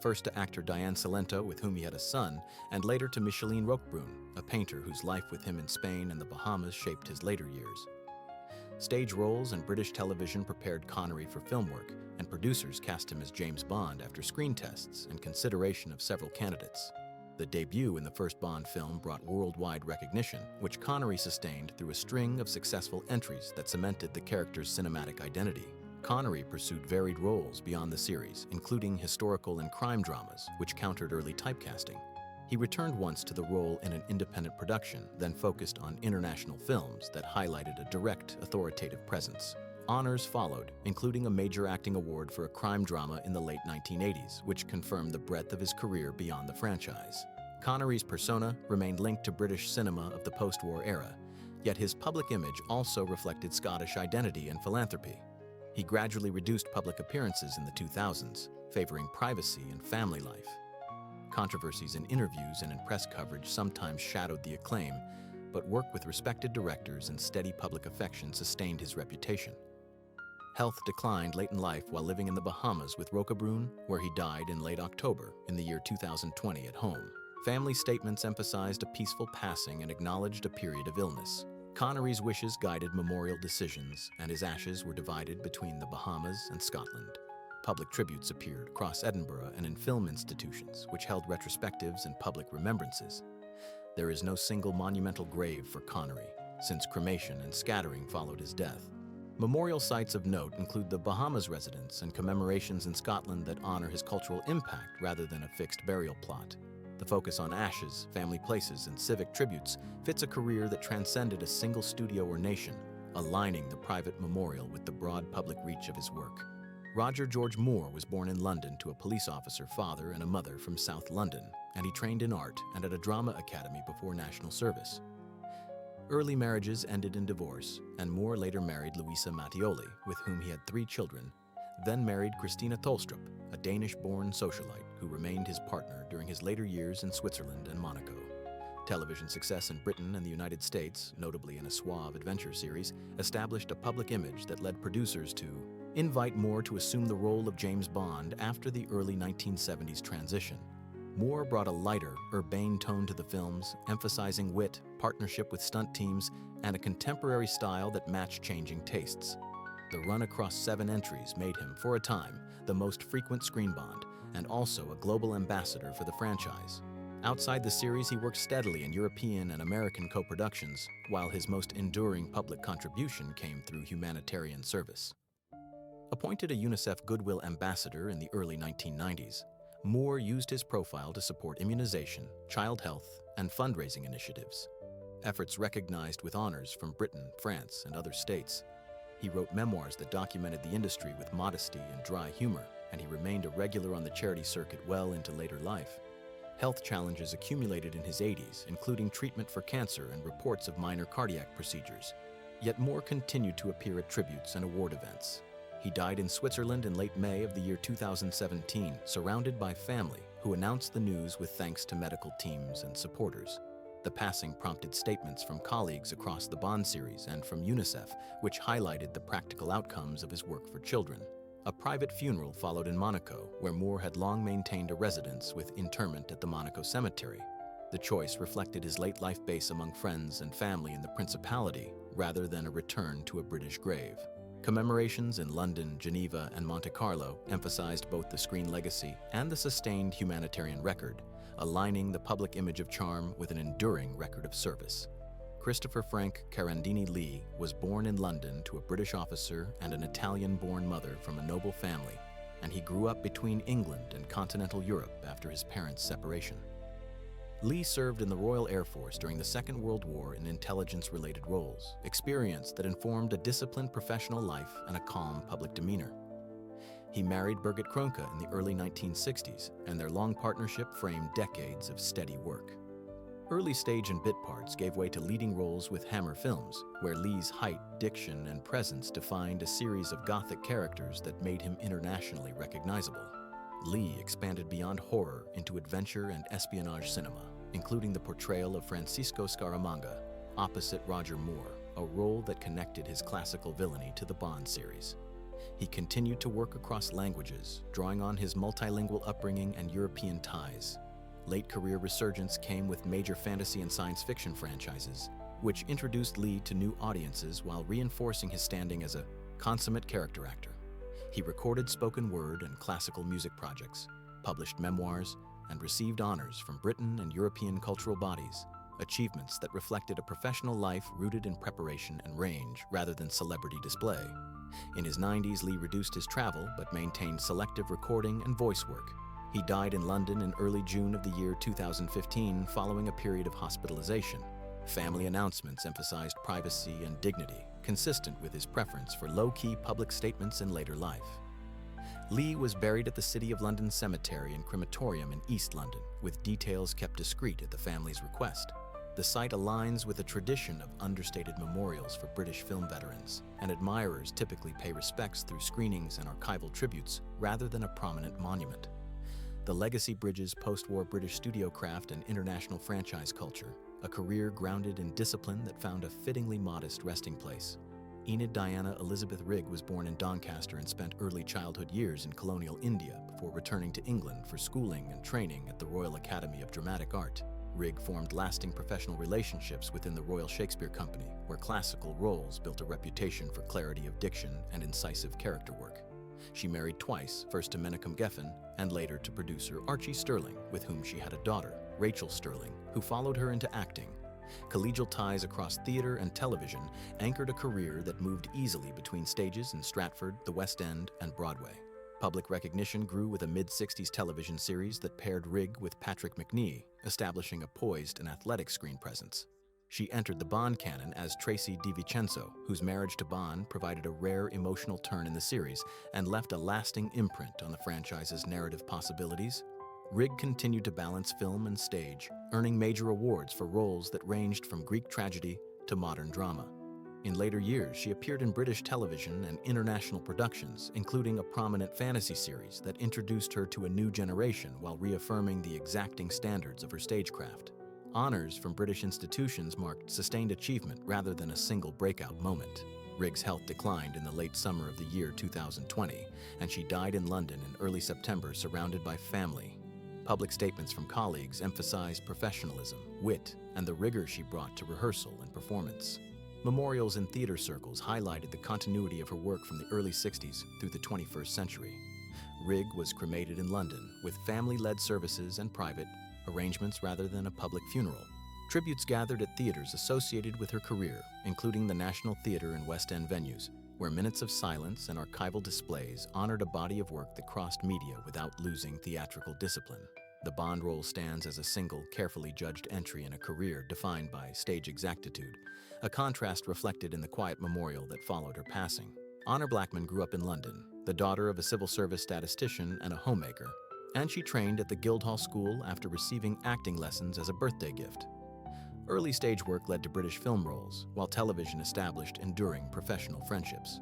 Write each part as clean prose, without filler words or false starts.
first to actor Diane Salento, with whom he had a son, and later to Micheline Roquebrune, a painter whose life with him in Spain and the Bahamas shaped his later years. Stage roles and British television prepared Connery for film work, and producers cast him as James Bond after screen tests and consideration of several candidates. The debut in the first Bond film brought worldwide recognition, which Connery sustained through a string of successful entries that cemented the character's cinematic identity. Connery pursued varied roles beyond the series, including historical and crime dramas, which countered early typecasting. He returned once to the role in an independent production, then focused on international films that highlighted a direct, authoritative presence. Honors followed, including a major acting award for a crime drama in the late 1980s, which confirmed the breadth of his career beyond the franchise. Connery's persona remained linked to British cinema of the post-war era, yet his public image also reflected Scottish identity and philanthropy. He gradually reduced public appearances in the 2000s, favoring privacy and family life. Controversies in interviews and in press coverage sometimes shadowed the acclaim, but work with respected directors and steady public affection sustained his reputation. Health declined late in life while living in the Bahamas with Roquebrune, where he died in late October in the year 2020 at home. Family statements emphasized a peaceful passing and acknowledged a period of illness. Connery's wishes guided memorial decisions, and his ashes were divided between the Bahamas and Scotland. Public tributes appeared across Edinburgh and in film institutions, which held retrospectives and public remembrances. There is no single monumental grave for Connery, since cremation and scattering followed his death. Memorial sites of note include the Bahamas residence and commemorations in Scotland that honor his cultural impact rather than a fixed burial plot. The focus on ashes, family places, and civic tributes fits a career that transcended a single studio or nation, aligning the private memorial with the broad public reach of his work. Roger George Moore was born in London to a police officer father and a mother from South London, and he trained in art and at a drama academy before national service. Early marriages ended in divorce, and Moore later married Louisa Mattioli, with whom he had 3 children, then married Christina Tholstrup, a Danish-born socialite who remained his partner during his later years in Switzerland and Monaco. Television success in Britain and the United States, notably in a suave adventure series, established a public image that led producers to invite Moore to assume the role of James Bond after the early 1970s transition. Moore brought a lighter, urbane tone to the films, emphasizing wit, partnership with stunt teams, and a contemporary style that matched changing tastes. The run across 7 entries made him, for a time, the most frequent screen Bond, and also a global ambassador for the franchise. Outside the series, he worked steadily in European and American co-productions, while his most enduring public contribution came through humanitarian service. Appointed a UNICEF Goodwill Ambassador in the early 1990s, Moore used his profile to support immunization, child health, and fundraising initiatives, efforts recognized with honors from Britain, France, and other states. He wrote memoirs that documented the industry with modesty and dry humor, and he remained a regular on the charity circuit well into later life. Health challenges accumulated in his 80s, including treatment for cancer and reports of minor cardiac procedures. Yet Moore continued to appear at tributes and award events. He died in Switzerland in late May of the year 2017, surrounded by family who announced the news with thanks to medical teams and supporters. The passing prompted statements from colleagues across the Bond series and from UNICEF, which highlighted the practical outcomes of his work for children. A private funeral followed in Monaco, where Moore had long maintained a residence with interment at the Monaco Cemetery. The choice reflected his late life base among friends and family in the Principality, rather than a return to a British grave. Commemorations in London, Geneva, and Monte Carlo emphasized both the screen legacy and the sustained humanitarian record, aligning the public image of charm with an enduring record of service. Christopher Frank Carandini Lee was born in London to a British officer and an Italian-born mother from a noble family, and he grew up between England and continental Europe after his parents' separation. Lee served in the Royal Air Force during the Second World War in intelligence-related roles, experience that informed a disciplined professional life and a calm public demeanor. He married Birgit Kronke in the early 1960s, and their long partnership framed decades of steady work. Early stage and bit parts gave way to leading roles with Hammer Films, where Lee's height, diction, and presence defined a series of gothic characters that made him internationally recognizable. Lee expanded beyond horror into adventure and espionage cinema, including the portrayal of Francisco Scaramanga, opposite Roger Moore, a role that connected his classical villainy to the Bond series. He continued to work across languages, drawing on his multilingual upbringing and European ties. Late career resurgence came with major fantasy and science fiction franchises, which introduced Lee to new audiences while reinforcing his standing as a consummate character actor. He recorded spoken word and classical music projects, published memoirs, and received honors from Britain and European cultural bodies, achievements that reflected a professional life rooted in preparation and range rather than celebrity display. In his 90s, Lee reduced his travel but maintained selective recording and voice work. He died in London in early June of the year 2015 following a period of hospitalization. Family announcements emphasized privacy and dignity, consistent with his preference for low-key public statements in later life. Lee was buried at the City of London Cemetery and Crematorium in East London, with details kept discreet at the family's request. The site aligns with a tradition of understated memorials for British film veterans, and admirers typically pay respects through screenings and archival tributes rather than a prominent monument. The legacy bridges post-war British studio craft and international franchise culture, a career grounded in discipline that found a fittingly modest resting place. Enid Diana Elizabeth Rigg was born in Doncaster and spent early childhood years in colonial India before returning to England for schooling and training at the Royal Academy of Dramatic Art. Rigg formed lasting professional relationships within the Royal Shakespeare Company, where classical roles built a reputation for clarity of diction and incisive character work. She married twice, first to Menachem Geffen and later to producer Archie Sterling, with whom she had a daughter, Rachel Sterling, who followed her into acting. Collegial ties across theater and television anchored a career that moved easily between stages in Stratford, the West End, and Broadway. Public recognition grew with a mid-60s television series that paired Rigg with Patrick Macnee, establishing a poised and athletic screen presence. She entered the Bond canon as Tracy DiVincenzo, whose marriage to Bond provided a rare emotional turn in the series and left a lasting imprint on the franchise's narrative possibilities. Rigg continued to balance film and stage, earning major awards for roles that ranged from Greek tragedy to modern drama. In later years, she appeared in British television and international productions, including a prominent fantasy series that introduced her to a new generation while reaffirming the exacting standards of her stagecraft. Honors from British institutions marked sustained achievement rather than a single breakout moment. Rigg's health declined in the late summer of the year 2020, and she died in London in early September surrounded by family. Public statements from colleagues emphasized professionalism, wit, and the rigor she brought to rehearsal and performance. Memorials in theater circles highlighted the continuity of her work from the early 60s through the 21st century. Rigg was cremated in London, with family-led services and private arrangements rather than a public funeral. Tributes gathered at theaters associated with her career, including the National Theatre and West End venues, where minutes of silence and archival displays honored a body of work that crossed media without losing theatrical discipline. The Bond role stands as a single, carefully judged entry in a career defined by stage exactitude, a contrast reflected in the quiet memorial that followed her passing. Honor Blackman grew up in London, the daughter of a civil service statistician and a homemaker, and she trained at the Guildhall School after receiving acting lessons as a birthday gift. Early stage work led to British film roles, while television established enduring professional friendships.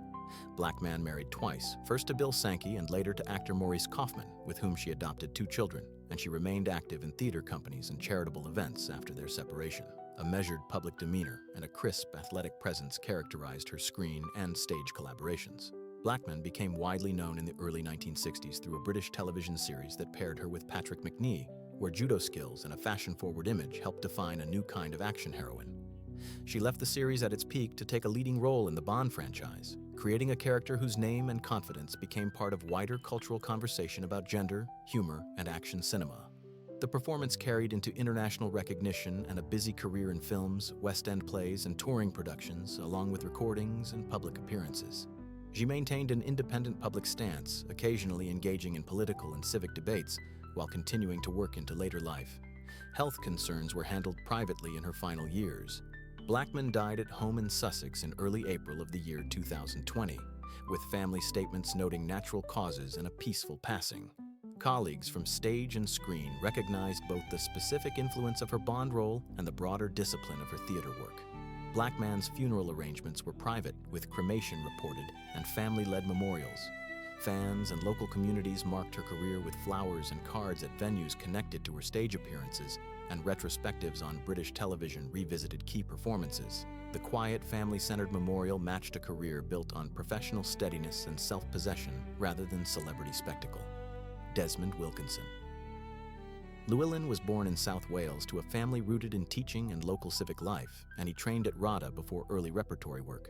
Blackman married twice, first to Bill Sankey and later to actor Maurice Kaufman, with whom she adopted 2 children, and she remained active in theater companies and charitable events after their separation. A measured public demeanor and a crisp, athletic presence characterized her screen and stage collaborations. Blackman became widely known in the early 1960s through a British television series that paired her with Patrick Macnee, where judo skills and a fashion-forward image helped define a new kind of action heroine. She left the series at its peak to take a leading role in the Bond franchise, creating a character whose name and confidence became part of wider cultural conversation about gender, humor, and action cinema. The performance carried into international recognition and a busy career in films, West End plays, and touring productions, along with recordings and public appearances. She maintained an independent public stance, occasionally engaging in political and civic debates, while continuing to work into later life. Health concerns were handled privately in her final years. Blackman died at home in Sussex in early April of the year 2020, with family statements noting natural causes and a peaceful passing. Colleagues from stage and screen recognized both the specific influence of her Bond role and the broader discipline of her theater work. Blackman's funeral arrangements were private, with cremation reported and family-led memorials. Fans and local communities marked her career with flowers and cards at venues connected to her stage appearances, and retrospectives on British television revisited key performances. The quiet, family-centered memorial matched a career built on professional steadiness and self-possession rather than celebrity spectacle. Desmond Wilkinson. Llewellyn was born in South Wales to a family rooted in teaching and local civic life, and he trained at RADA before early repertory work.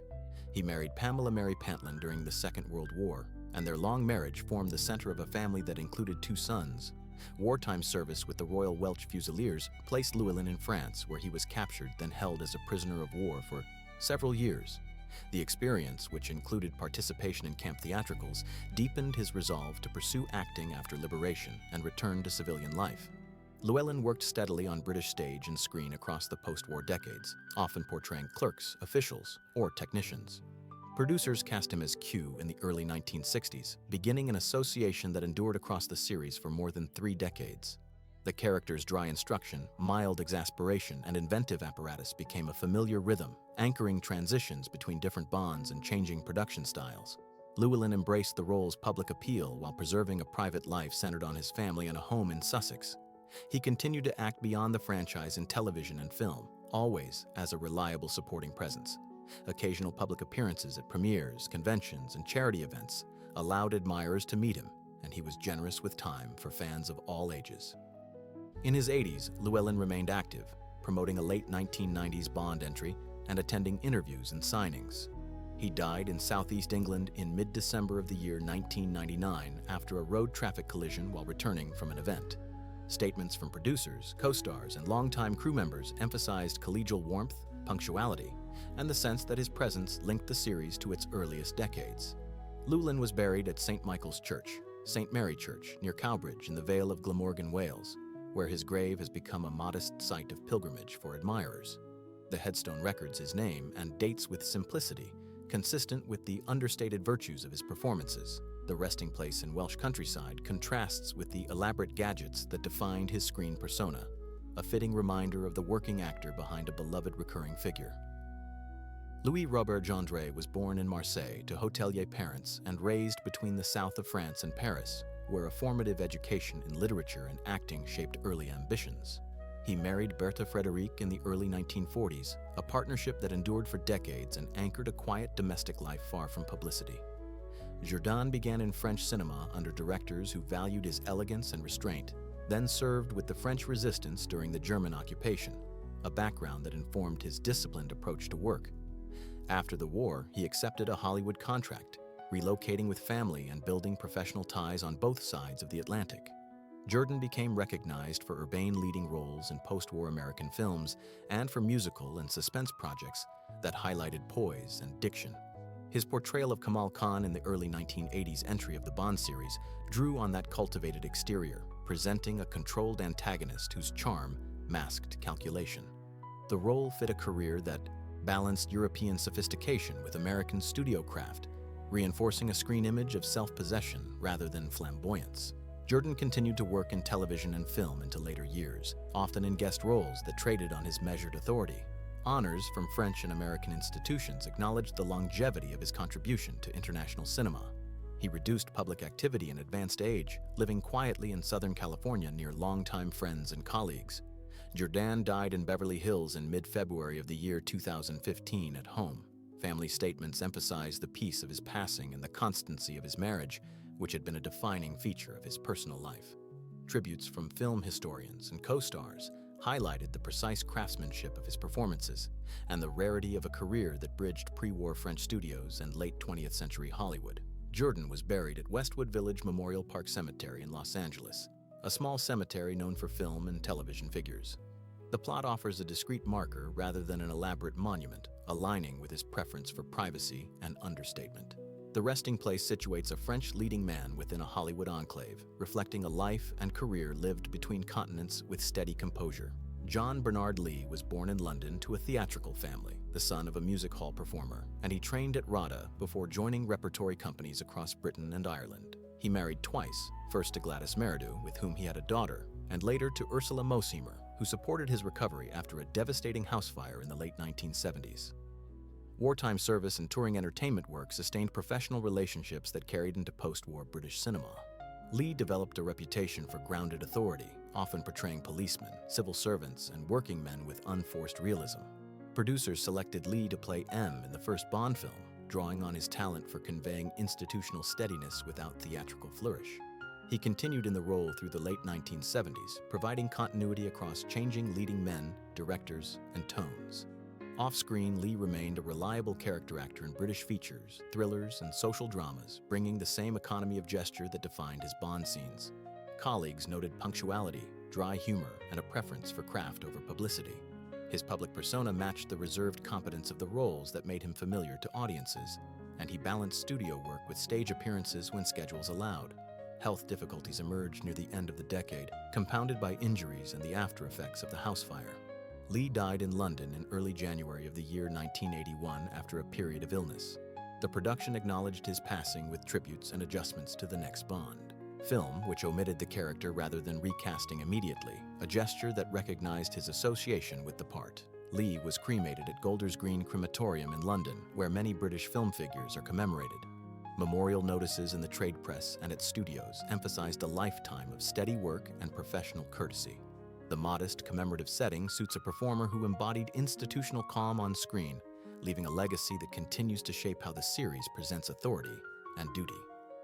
He married Pamela Mary Pantlin during the Second World War, and their long marriage formed the center of a family that included 2 sons. Wartime service with the Royal Welsh Fusiliers placed Llewellyn in France, where he was captured, then held as a prisoner of war for several years. The experience, which included participation in camp theatricals, deepened his resolve to pursue acting after liberation and return to civilian life. Llewellyn worked steadily on British stage and screen across the post-war decades, often portraying clerks, officials, or technicians. Producers cast him as Q in the early 1960s, beginning an association that endured across the series for more than 3 decades. The character's dry instruction, mild exasperation, and inventive apparatus became a familiar rhythm, anchoring transitions between different Bonds and changing production styles. Llewellyn embraced the role's public appeal while preserving a private life centered on his family and a home in Sussex. He continued to act beyond the franchise in television and film, always as a reliable supporting presence. Occasional public appearances at premieres, conventions, and charity events allowed admirers to meet him, and he was generous with time for fans of all ages. In his 80s, Llewellyn remained active, promoting a late 1990s Bond entry and attending interviews and signings. He died in southeast England in mid-December of the year 1999 after a road traffic collision while returning from an event. Statements from producers, co-stars, and longtime crew members emphasized collegial warmth, punctuality, and the sense that his presence linked the series to its earliest decades. Llewellyn was buried at St. Michael's Church, St. Mary Church, near Cowbridge in the Vale of Glamorgan, Wales, where his grave has become a modest site of pilgrimage for admirers. The headstone records his name and dates with simplicity, consistent with the understated virtues of his performances. The resting place in Welsh countryside contrasts with the elaborate gadgets that defined his screen persona, a fitting reminder of the working actor behind a beloved recurring figure. Louis Robert Gendré was born in Marseille to hotelier parents and raised between the south of France and Paris, where a formative education in literature and acting shaped early ambitions. He married Berthe Frédéric in the early 1940s, a partnership that endured for decades and anchored a quiet domestic life far from publicity. Jourdan began in French cinema under directors who valued his elegance and restraint, then served with the French resistance during the German occupation, a background that informed his disciplined approach to work. After the war, he accepted a Hollywood contract, relocating with family and building professional ties on both sides of the Atlantic. Jourdan became recognized for urbane leading roles in post-war American films and for musical and suspense projects that highlighted poise and diction. His portrayal of Kamal Khan in the early 1980s entry of the Bond series drew on that cultivated exterior, presenting a controlled antagonist whose charm masked calculation. The role fit a career that balanced European sophistication with American studio craft, reinforcing a screen image of self-possession rather than flamboyance. Jourdan continued to work in television and film into later years, often in guest roles that traded on his measured authority. Honors from French and American institutions acknowledged the longevity of his contribution to international cinema. He reduced public activity in advanced age, living quietly in Southern California near longtime friends and colleagues. Jourdan died in Beverly Hills in mid-February of the year 2015 at home. Family statements emphasized the peace of his passing and the constancy of his marriage, which had been a defining feature of his personal life. Tributes from film historians and co-stars highlighted the precise craftsmanship of his performances and the rarity of a career that bridged pre-war French studios and late 20th century Hollywood. Jourdan was buried at Westwood Village Memorial Park Cemetery in Los Angeles, a small cemetery known for film and television figures. The plot offers a discreet marker rather than an elaborate monument, aligning with his preference for privacy and understatement. The resting place situates a French leading man within a Hollywood enclave, reflecting a life and career lived between continents with steady composure. John Bernard Lee was born in London to a theatrical family, the son of a music hall performer, and he trained at RADA before joining repertory companies across Britain and Ireland. He married twice, first to Gladys Meridew, with whom he had a daughter, and later to Ursula Mossheimer, who supported his recovery after a devastating house fire in the late 1970s. Wartime service and touring entertainment work sustained professional relationships that carried into post-war British cinema. Lee developed a reputation for grounded authority, often portraying policemen, civil servants, and working men with unforced realism. Producers selected Lee to play M in the first Bond film, drawing on his talent for conveying institutional steadiness without theatrical flourish. He continued in the role through the late 1970s, providing continuity across changing leading men, directors, and tones. Off-screen, Lee remained a reliable character actor in British features, thrillers, and social dramas, bringing the same economy of gesture that defined his Bond scenes. Colleagues noted punctuality, dry humor, and a preference for craft over publicity. His public persona matched the reserved competence of the roles that made him familiar to audiences, and he balanced studio work with stage appearances when schedules allowed. Health difficulties emerged near the end of the decade, compounded by injuries and the after-effects of the house fire. Lee died in London in early January of the year 1981 after a period of illness. The production acknowledged his passing with tributes and adjustments to the next Bond film, which omitted the character rather than recasting immediately, a gesture that recognized his association with the part. Lee was cremated at Golders Green Crematorium in London, where many British film figures are commemorated. Memorial notices in the trade press and at studios emphasized a lifetime of steady work and professional courtesy. The modest, commemorative setting suits a performer who embodied institutional calm on screen, leaving a legacy that continues to shape how the series presents authority and duty.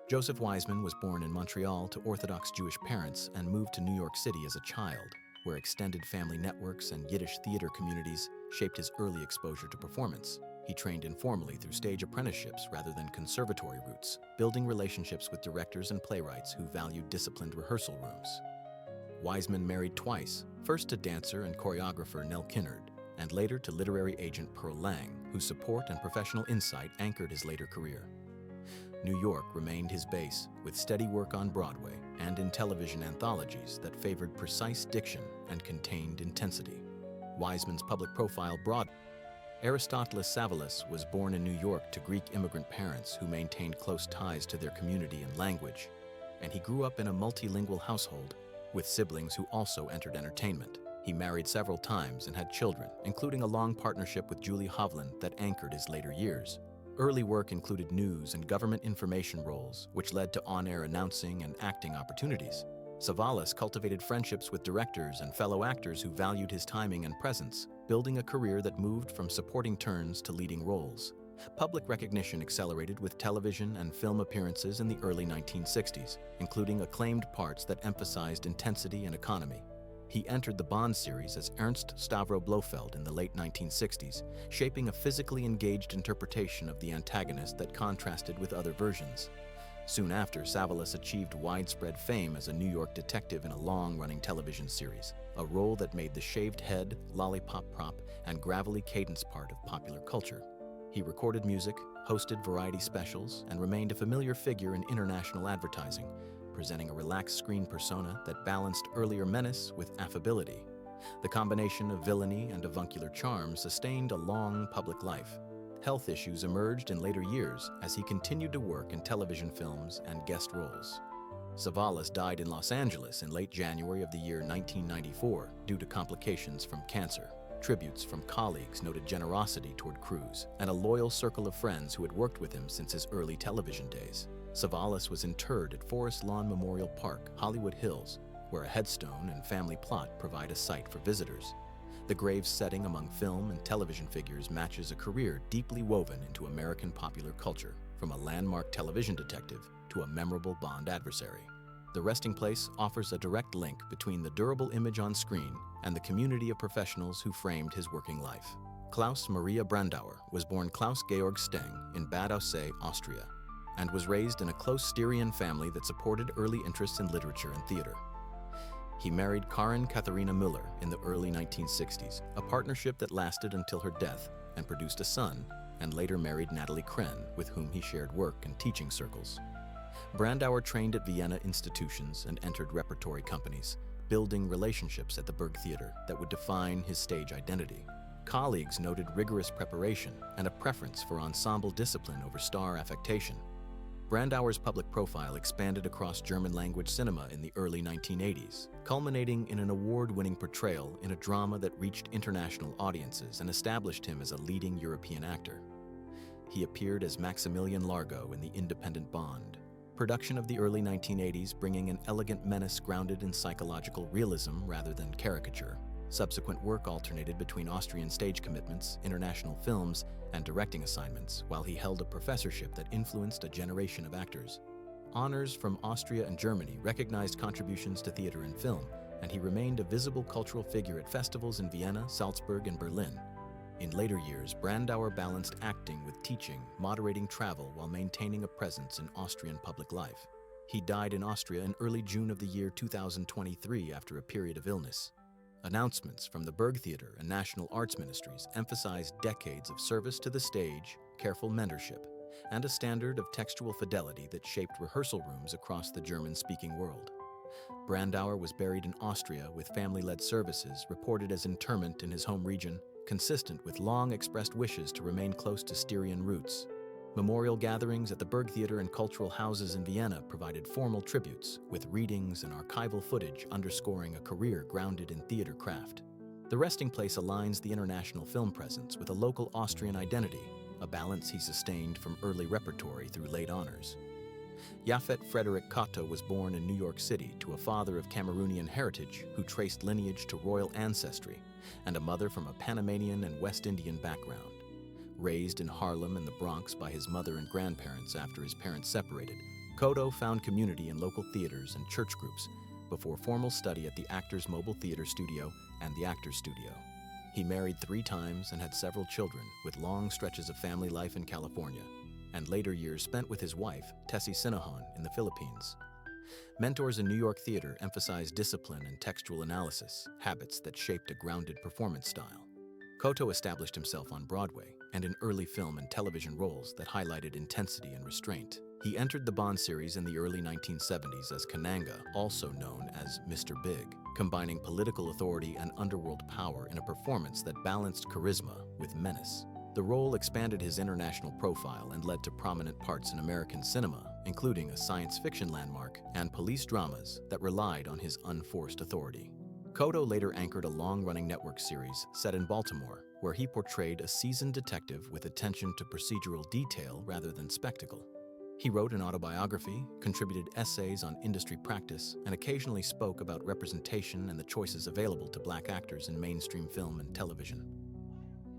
Joseph Wiseman was born in Montreal to Orthodox Jewish parents and moved to New York City as a child, where extended family networks and Yiddish theater communities shaped his early exposure to performance. He trained informally through stage apprenticeships rather than conservatory routes, building relationships with directors and playwrights who valued disciplined rehearsal rooms. Wiseman married twice, first to dancer and choreographer Nell Kinnard, and later to literary agent Pearl Lang, whose support and professional insight anchored his later career. New York remained his base, with steady work on Broadway and in television anthologies that favored precise diction and contained intensity. Wiseman's public profile broadened. Aristoteles Savalas was born in New York to Greek immigrant parents who maintained close ties to their community and language, and he grew up in a multilingual household with siblings who also entered entertainment. He married several times and had children, including a long partnership with Julie Hovland that anchored his later years. Early work included news and government information roles, which led to on-air announcing and acting opportunities. Savalas cultivated friendships with directors and fellow actors who valued his timing and presence, building a career that moved from supporting turns to leading roles. Public recognition accelerated with television and film appearances in the early 1960s, including acclaimed parts that emphasized intensity and economy. He entered the Bond series as Ernst Stavro Blofeld in the late 1960s, shaping a physically engaged interpretation of the antagonist that contrasted with other versions. Soon after, Savalas achieved widespread fame as a New York detective in a long-running television series, a role that made the shaved head, lollipop prop, and gravelly cadence part of popular culture. He recorded music, hosted variety specials, and remained a familiar figure in international advertising, presenting a relaxed screen persona that balanced earlier menace with affability. The combination of villainy and avuncular charm sustained a long public life. Health issues emerged in later years as he continued to work in television films and guest roles. Savalas died in Los Angeles in late January of the year 1994 due to complications from cancer. Tributes from colleagues noted generosity toward Cruise and a loyal circle of friends who had worked with him since his early television days. Savalas was interred at Forest Lawn Memorial Park, Hollywood Hills, where a headstone and family plot provide a site for visitors. The grave's setting among film and television figures matches a career deeply woven into American popular culture, from a landmark television detective to a memorable Bond adversary. The resting place offers a direct link between the durable image on screen and the community of professionals who framed his working life. Klaus Maria Brandauer was born Klaus Georg Steng in Bad Aussee, Austria, and was raised in a close Styrian family that supported early interests in literature and theater. He married Karin Katharina Müller in the early 1960s, a partnership that lasted until her death and produced a son, and later married Natalie Krenn, with whom he shared work and teaching circles. Brandauer trained at Vienna institutions and entered repertory companies, building relationships at the Burgtheater that would define his stage identity. Colleagues noted rigorous preparation and a preference for ensemble discipline over star affectation. Brandauer's public profile expanded across German-language cinema in the early 1980s, culminating in an award-winning portrayal in a drama that reached international audiences and established him as a leading European actor. he appeared as Maximilian Largo in The Independent Bond, production of the early 1980s bringing an elegant menace grounded in psychological realism rather than caricature. Subsequent work alternated between Austrian stage commitments, international films, and directing assignments, while he held a professorship that influenced a generation of actors. Honors from Austria and Germany recognized contributions to theater and film, and he remained a visible cultural figure at festivals in Vienna, Salzburg, and Berlin. In later years, Brandauer balanced acting with teaching, moderating travel while maintaining a presence in Austrian public life. He died in Austria in early June of the year 2023 after a period of illness. Announcements from the Burgtheater and National Arts Ministries emphasized decades of service to the stage, careful mentorship, and a standard of textual fidelity that shaped rehearsal rooms across the German-speaking world. Brandauer was buried in Austria with family-led services reported as interment in his home region, consistent with long-expressed wishes to remain close to Styrian roots. Memorial gatherings at the Burgtheater and cultural houses in Vienna provided formal tributes, with readings and archival footage underscoring a career grounded in theater craft. The resting place aligns the international film presence with a local Austrian identity, a balance he sustained from early repertory through late honors. Japhet Frederick Cotto was born in New York City to a father of Cameroonian heritage who traced lineage to royal ancestry, and a mother from a Panamanian and West Indian background. Raised in Harlem and the Bronx by his mother and grandparents after his parents separated, Cotto found community in local theaters and church groups before formal study at the Actors Mobile Theater Studio and the Actors Studio. He married 3 times and had several children, with long stretches of family life in California, and later years spent with his wife, Tessie Sinahan, in the Philippines. Mentors in New York theater emphasized discipline and textual analysis, habits that shaped a grounded performance style. Cotto established himself on Broadway and in early film and television roles that highlighted intensity and restraint. He entered the Bond series in the early 1970s as Kananga, also known as Mr. Big, combining political authority and underworld power in a performance that balanced charisma with menace. The role expanded his international profile and led to prominent parts in American cinema, including a science fiction landmark and police dramas that relied on his unforced authority. Cotto later anchored a long-running network series set in Baltimore, where he portrayed a seasoned detective with attention to procedural detail rather than spectacle. He wrote an autobiography, contributed essays on industry practice, and occasionally spoke about representation and the choices available to Black actors in mainstream film and television.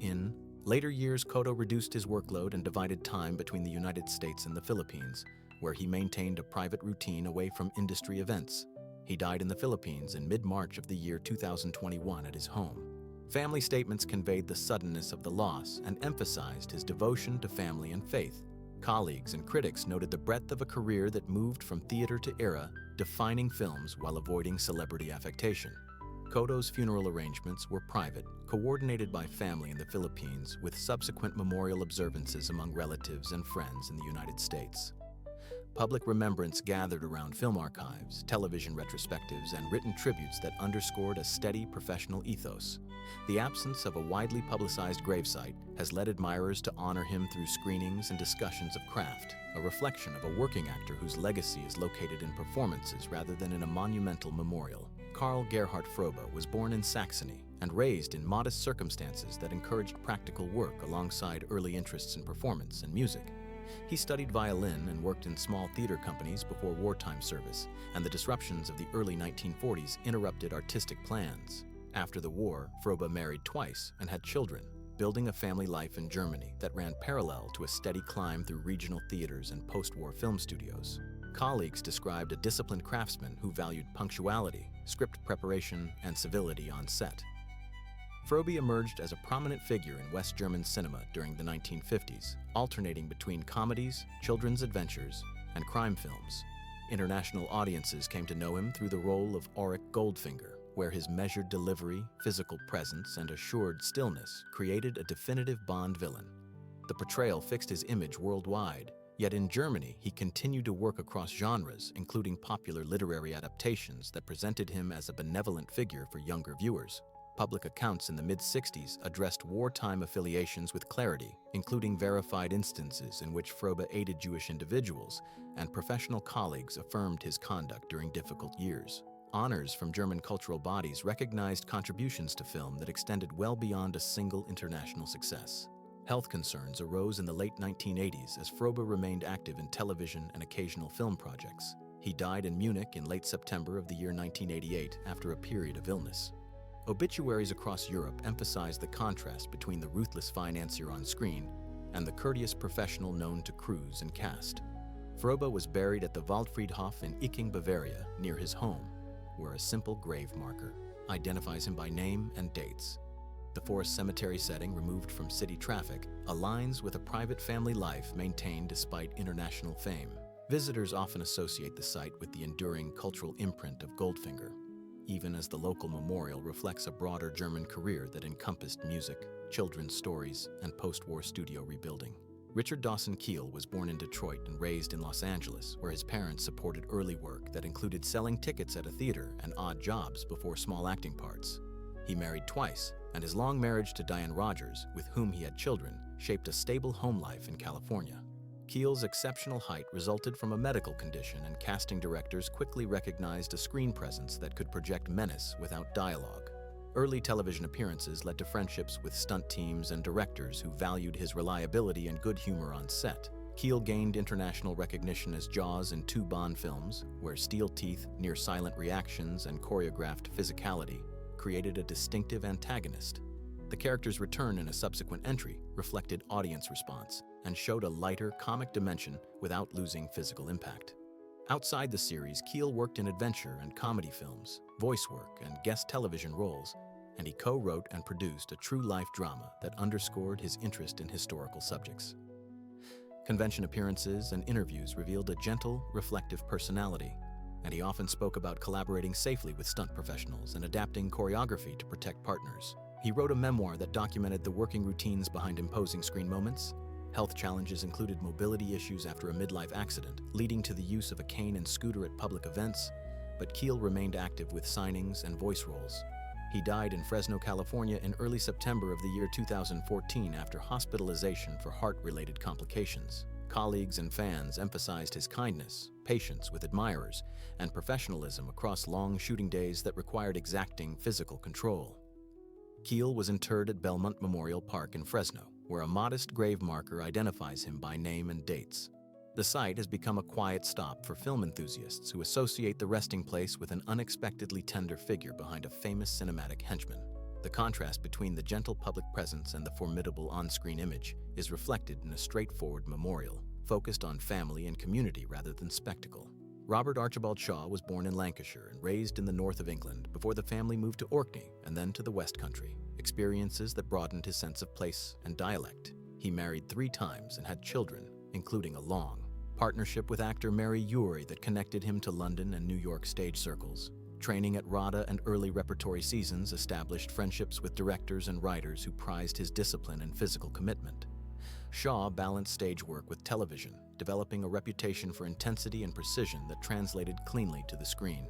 In later years, Cotto reduced his workload and divided time between the United States and the Philippines, where he maintained a private routine away from industry events. He died in the Philippines in mid-March of the year 2021 at his home. Family statements conveyed the suddenness of the loss and emphasized his devotion to family and faith. Colleagues and critics noted the breadth of a career that moved from theater to era, defining films while avoiding celebrity affectation. Cotto's funeral arrangements were private, coordinated by family in the Philippines, with subsequent memorial observances among relatives and friends in the United States. Public remembrance gathered around film archives, television retrospectives, and written tributes that underscored a steady professional ethos. The absence of a widely publicized gravesite has led admirers to honor him through screenings and discussions of craft, a reflection of a working actor whose legacy is located in performances rather than in a monumental memorial. Karl Gerhard Frobe was born in Saxony and raised in modest circumstances that encouraged practical work alongside early interests in performance and music. He studied violin and worked in small theater companies before wartime service, and the disruptions of the early 1940s interrupted artistic plans. After the war, Frobe married twice and had children, building a family life in Germany that ran parallel to a steady climb through regional theaters and post-war film studios. Colleagues described a disciplined craftsman who valued punctuality, script preparation, and civility on set. Frobe emerged as a prominent figure in West German cinema during the 1950s, alternating between comedies, children's adventures, and crime films. International audiences came to know him through the role of Auric Goldfinger, where his measured delivery, physical presence, and assured stillness created a definitive Bond villain. The portrayal fixed his image worldwide, yet in Germany he continued to work across genres, including popular literary adaptations that presented him as a benevolent figure for younger viewers. Public accounts in the mid-60s addressed wartime affiliations with clarity, including verified instances in which Frobe aided Jewish individuals, and professional colleagues affirmed his conduct during difficult years. Honors from German cultural bodies recognized contributions to film that extended well beyond a single international success. Health concerns arose in the late 1980s as Frobe remained active in television and occasional film projects. He died in Munich in late September of the year 1988 after a period of illness. Obituaries across Europe emphasize the contrast between the ruthless financier on screen and the courteous professional known to crews and cast. Frobe was buried at the Waldfriedhof in Icking, Bavaria, near his home, where a simple grave marker identifies him by name and dates. The forest cemetery setting, removed from city traffic, aligns with a private family life maintained despite international fame. Visitors often associate the site with the enduring cultural imprint of Goldfinger, even as the local memorial reflects a broader German career that encompassed music, children's stories, and post-war studio rebuilding. Richard Dawson Keel was born in Detroit and raised in Los Angeles, where his parents supported early work that included selling tickets at a theater and odd jobs before small acting parts. He married twice, and his long marriage to Diane Rogers, with whom he had children, shaped a stable home life in California. Keel's exceptional height resulted from a medical condition, and casting directors quickly recognized a screen presence that could project menace without dialogue. Early television appearances led to friendships with stunt teams and directors who valued his reliability and good humor on set. Keel gained international recognition as Jaws in 2 Bond films, where steel teeth, near-silent reactions, and choreographed physicality created a distinctive antagonist. The character's return in a subsequent entry reflected audience response and showed a lighter, comic dimension without losing physical impact. Outside the series, Keel worked in adventure and comedy films, voice work, and guest television roles, and he co-wrote and produced a true-life drama that underscored his interest in historical subjects. Convention appearances and interviews revealed a gentle, reflective personality, and he often spoke about collaborating safely with stunt professionals and adapting choreography to protect partners. He wrote a memoir that documented the working routines behind imposing screen moments. Health challenges included mobility issues after a midlife accident, leading to the use of a cane and scooter at public events, but Keel remained active with signings and voice roles. He died in Fresno, California in early September of the year 2014 after hospitalization for heart-related complications. Colleagues and fans emphasized his kindness, patience with admirers, and professionalism across long shooting days that required exacting physical control. Keel was interred at Belmont Memorial Park in Fresno, where a modest grave marker identifies him by name and dates. The site has become a quiet stop for film enthusiasts who associate the resting place with an unexpectedly tender figure behind a famous cinematic henchman. The contrast between the gentle public presence and the formidable on-screen image is reflected in a straightforward memorial, focused on family and community rather than spectacle. Robert Archibald Shaw was born in Lancashire and raised in the north of England before the family moved to Orkney and then to the West Country, experiences that broadened his sense of place and dialect. He married 3 times and had children, including a long partnership with actor Mary Ury that connected him to London and New York stage circles. Training at RADA and early repertory seasons established friendships with directors and writers who prized his discipline and physical commitment. Shaw balanced stage work with television, developing a reputation for intensity and precision that translated cleanly to the screen.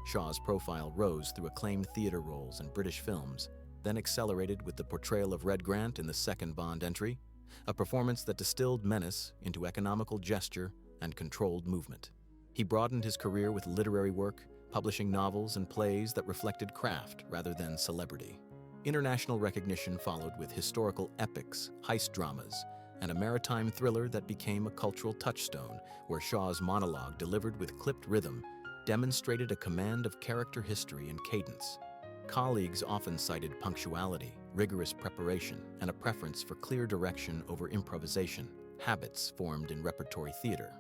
Shaw's profile rose through acclaimed theater roles in British films, then accelerated with the portrayal of Red Grant in the second Bond entry, a performance that distilled menace into economical gesture and controlled movement. He broadened his career with literary work, publishing novels and plays that reflected craft rather than celebrity. International recognition followed with historical epics, heist dramas, and a maritime thriller that became a cultural touchstone, where Shaw's monologue, delivered with clipped rhythm, demonstrated a command of character history and cadence. Colleagues often cited punctuality, rigorous preparation, and a preference for clear direction over improvisation, habits formed in repertory theater.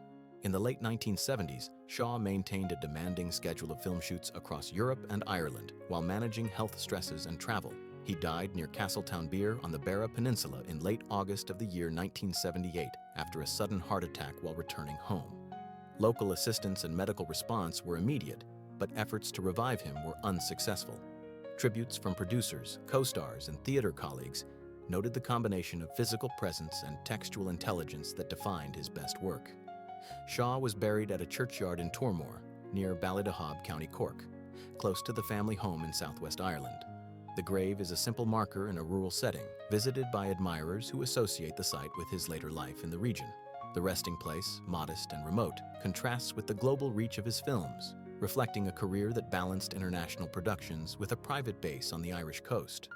In the late 1970s, Shaw maintained a demanding schedule of film shoots across Europe and Ireland while managing health stresses and travel. He died near Castletownbere on the Beara Peninsula in late August of the year 1978 after a sudden heart attack while returning home. Local assistance and medical response were immediate, but efforts to revive him were unsuccessful. Tributes from producers, co-stars, and theater colleagues noted the combination of physical presence and textual intelligence that defined his best work. Shaw was buried at a churchyard in Tormore, near Ballydehob, County Cork, close to the family home in southwest Ireland. The grave is a simple marker in a rural setting, visited by admirers who associate the site with his later life in the region. The resting place, modest and remote, contrasts with the global reach of his films, reflecting a career that balanced international productions with a private base on the Irish coast.